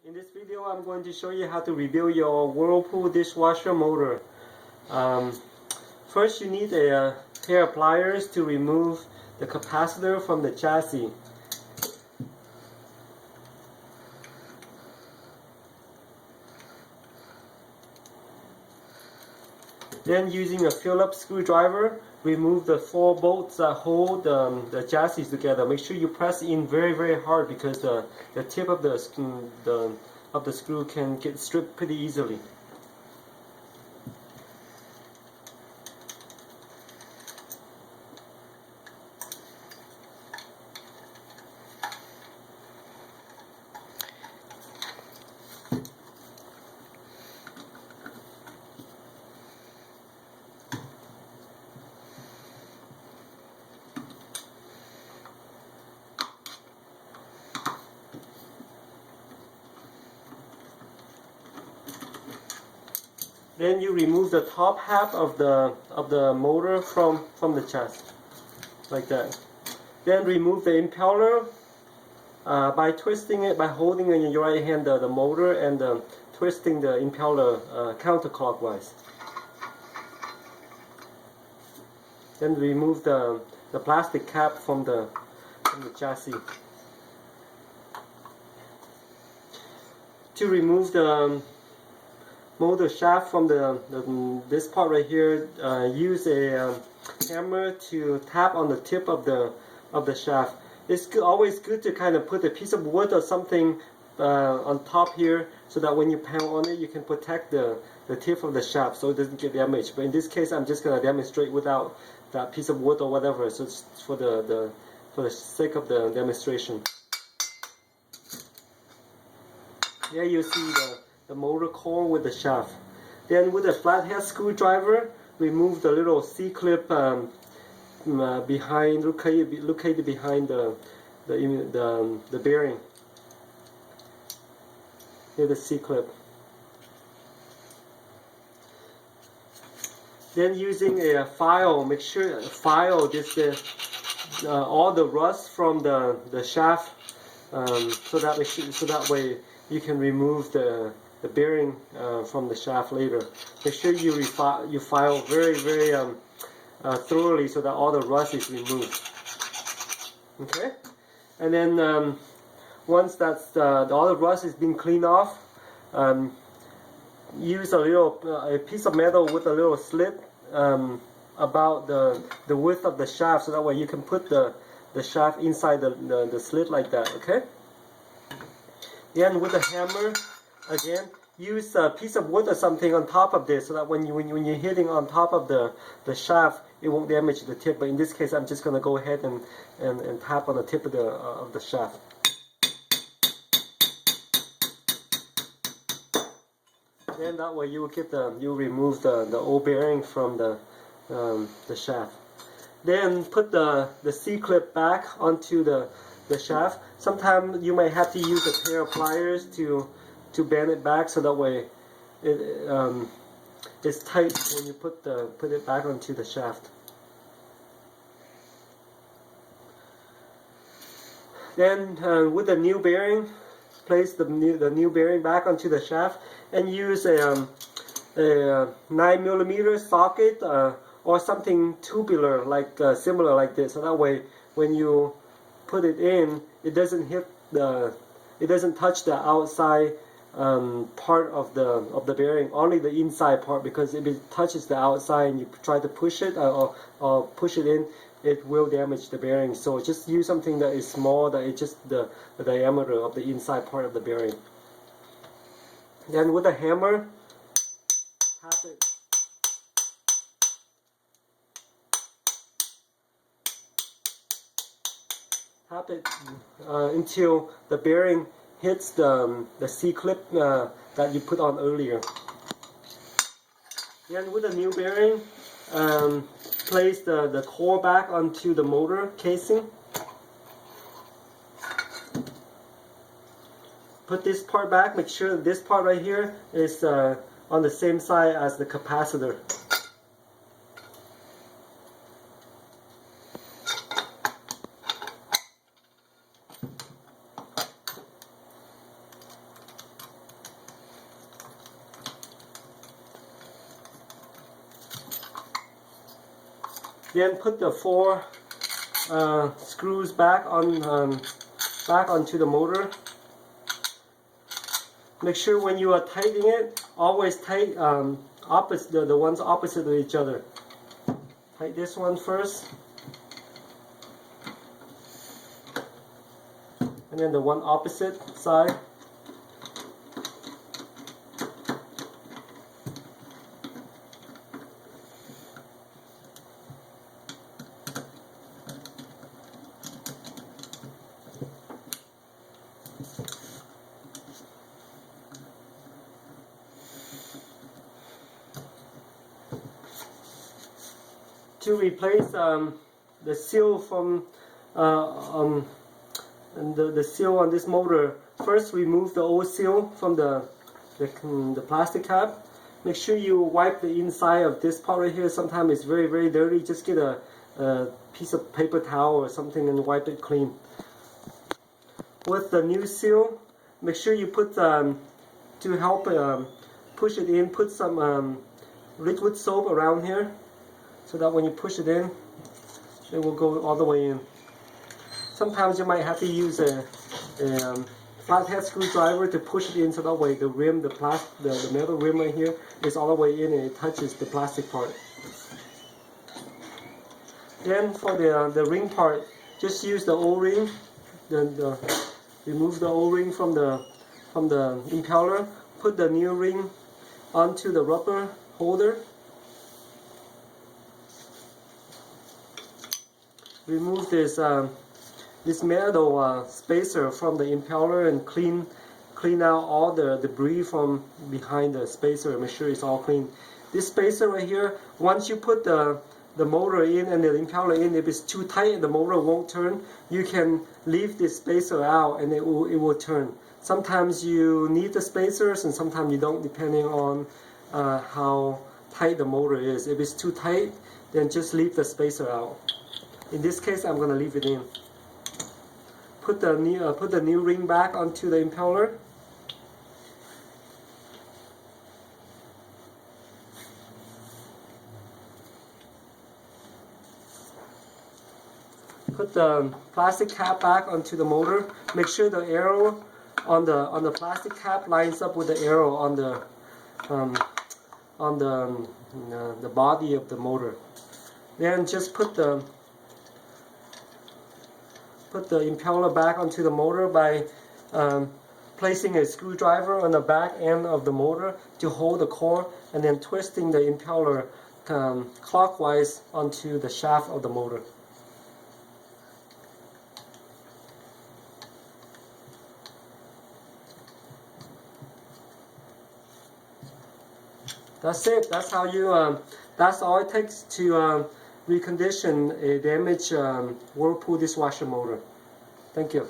In this video, I'm going to show you how to rebuild your Whirlpool dishwasher motor. First, you need a pair of pliers to remove the capacitor from the chassis. Then, using a Phillips screwdriver, remove the 4 bolts that hold the chassis together. Make sure you press in very hard because the tip of the screw can get stripped pretty easily. Then you remove the top half of the motor from the chassis, like that. Then remove the impeller by twisting it, by holding in your right hand the motor and twisting the impeller counterclockwise. Then remove the plastic cap from the chassis. To remove the motor shaft from this part right here, use a hammer to tap on the tip of the shaft. It's always good to kind of put a piece of wood or something on top here, so that when you pound on it, you can protect the tip of the shaft so it doesn't get damaged. But in this case, I'm just going to demonstrate without that piece of wood or whatever, so it's for the sake of the demonstration. Here you see the motor core with the shaft. Then with a flathead screwdriver, remove the little C-clip behind, located behind the bearing. Here's the C-clip. Then using a file, make sure file just all the rust from the shaft, so that way you can remove the bearing from the shaft later. Make sure you file very thoroughly so that all the rust is removed. Okay, and then once that's all the rust is being cleaned off, use a piece of metal with a little slit about the width of the shaft, so that way you can put the shaft inside the slit like that. Okay. Then with a hammer, again, use a piece of wood or something on top of this, so that when you're hitting on top of the shaft, it won't damage the tip. But in this case, I'm just going to go ahead and tap on the tip of the shaft. Then that way you will get you remove the old bearing from the shaft. Then put the C-clip back onto the shaft. Sometimes you may have to use a pair of pliers to bend it back, so that way it's tight when you put it back onto the shaft. Then with the new bearing, place the new bearing back onto the shaft, and use a 9mm socket or something tubular, like similar like this, so that way when you put it in, it doesn't touch the outside part of the bearing, only the inside part, because if it touches the outside and you try to push it or push it in, it will damage the bearing. So just use something that is small, that is just the diameter of the inside part of the bearing. Then with a hammer, tap it until the bearing hits the C-clip that you put on earlier. Then with a new bearing, place the core back onto the motor casing. Put this part back. Make sure this part right here is on the same side as the capacitor. Then put the 4 screws back onto the motor. Make sure when you are tightening it, always tight opposite the ones opposite of each other. Tighten this one first, and then the one opposite side. To replace the seal from the seal on this motor, first remove the old seal from the plastic cap. Make sure you wipe the inside of this part right here. Sometimes it's very, very dirty. Just get a piece of paper towel or something and wipe it clean. With the new seal, make sure you put to help push it in, put some liquid soap around here, so that when you push it in, it will go all the way in. Sometimes you might have to use a flathead screwdriver to push it in, so that way the rim, the metal rim right here is all the way in and it touches the plastic part. Then for the ring part, just use the O-ring. Remove the O-ring from the impeller. Put the new ring onto the rubber holder. Remove this metal spacer from the impeller and clean out all the debris from behind the spacer. Make sure it's all clean. This spacer right here, once you put the motor in and the impeller in, if it's too tight and the motor won't turn, you can leave this spacer out and it will turn. Sometimes you need the spacers and sometimes you don't, depending on how tight the motor is. If it's too tight, then just leave the spacer out. In this case, I'm going to leave it in. Put the new ring back onto the impeller. Put the plastic cap back onto the motor. Make sure the arrow on the plastic cap lines up with the arrow on the body of the motor. Then just put the impeller back onto the motor by placing a screwdriver on the back end of the motor to hold the core, and then twisting the impeller clockwise onto the shaft of the motor. That's it. That's how you. That's all it takes to recondition a damaged Whirlpool dishwasher motor. Thank you.